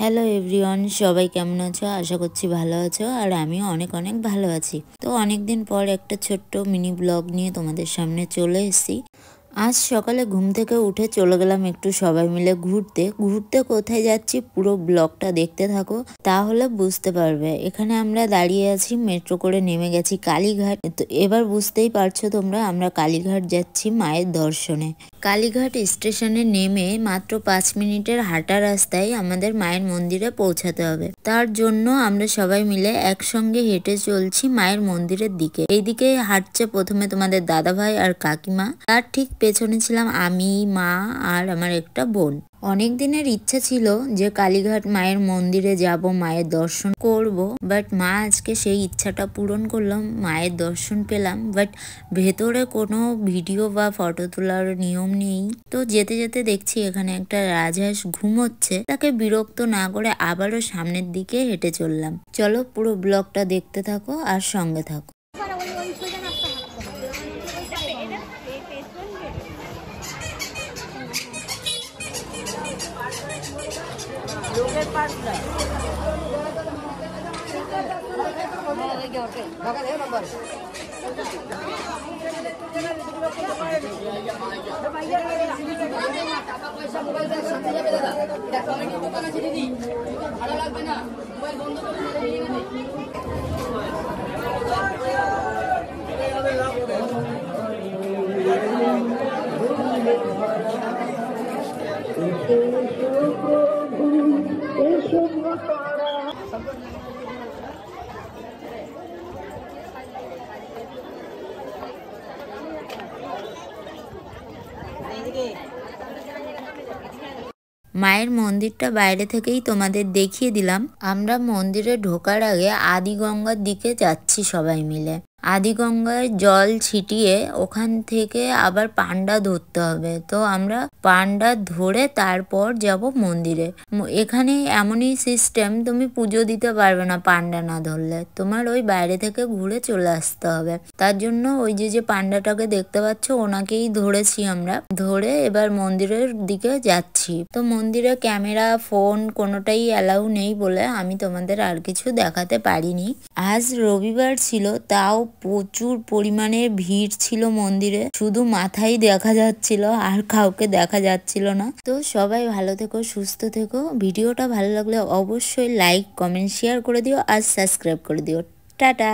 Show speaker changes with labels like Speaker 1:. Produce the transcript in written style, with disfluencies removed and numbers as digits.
Speaker 1: Hello everyone, সবাই কেমন আছো? আশা করছি ভালো আছো। আর আমিও অনেক অনেক ভালো আছি। তো অনেক দিন পর একটা ছোট্ট মিনি ব্লগ নিয়ে তোমাদের সামনে চলে এসেছি। আজ সকালে ঘুম থেকে উঠে চলে গেলাম একটু সবাই মিলে ঘুরতে। ঘুরতে কোথায় যাচ্ছি পুরো ব্লগটা দেখতে থাকো, তাহলে বুঝতে পারবে। এখানে আমরা দাঁড়িয়ে আছি, মেট্রো করে নেমে গেছি কালীঘাট। তো এবার বুঝতেই পারছো তোমরা, আমরা কালীঘাট যাচ্ছি মায়ের দর্শনে। কালীঘাট স্টেশনে নেমে মাত্র 5 মিনিটের হাঁটা রাস্তায় আমাদের মায়ের মন্দিরে পৌঁছাতে হবে। তার জন্য আমরা সবাই মিলে একসঙ্গে হেঁটে চলছি মায়ের মন্দিরের দিকে। এইদিকে হাঁটছে প্রথমে তোমাদের দাদাভাই আর কাকিমা, তার ঠিক পেছনে ছিলাম আমি, মা আর আমার একটা বোন। অনেক দিনের ইচ্ছা ছিল যে কালীঘাট মায়ের মন্দিরে যাব, মায়ের দর্শন করব, বাট মা আজকে সেই ইচ্ছাটা পূরণ করলাম, মায়ের দর্শন পেলাম। বাট ভেতরে কোনো ভিডিও বা ফটো তোলার নিয়ম নেই। তো যেতে যেতে দেখছি এখানে একটা রাজহাঁস ঘুমোচ্ছে, তাকে বিরক্ত না করে আবারও সামনের দিকে হেঁটে চললাম। চলো পুরো ব্লগটা দেখতে থাকো আর সঙ্গে থাকো। মায়ের মন্দিরটা বাইরে থেকেই তোমাদের দেখিয়ে দিলাম। আমরা মন্দিরে ঢোকার আগে আদিগঙ্গার দিকে যাচ্ছি সবাই মিলে। আদিগঙ্গায় জল ছিটিয়ে ওখান থেকে আবার পান্ডা ধরতে হবে। তো আমরা পান্ডা ধরে তারপর যাব মন্দিরে। এখানে এমনই সিস্টেম, তুমি পুজো দিতে পারবে না পান্ডা না ধরলে, তোমার ওই বাইরে থেকে ঘুরে চলে আসতে হবে। তার জন্য ওই যে পান্ডাটাকে দেখতে পাচ্ছ, ওনাকেই ধরেছি আমরা। ধরে এবার মন্দিরের দিকে যাচ্ছি। তো মন্দিরে ক্যামেরা, ফোন কোনোটাই অ্যালাউ নেই বলে আমি তোমাদের আর কিছু দেখাতে পারিনি। আজ রবিবার ছিল, তাও প্রচুর পরিমাণে ভিড় ছিল মন্দিরে। শুধু মাথাই দেখা যাচ্ছিল, আর কাউকে দেখা যাচ্ছিল না। তো সবাই ভালো থেকো, সুস্থ থেকো। ভিডিওটা ভালো লাগলে অবশ্যই লাইক, কমেন্ট, শেয়ার করে দিও আর সাবস্ক্রাইব করে দিও। টাটা।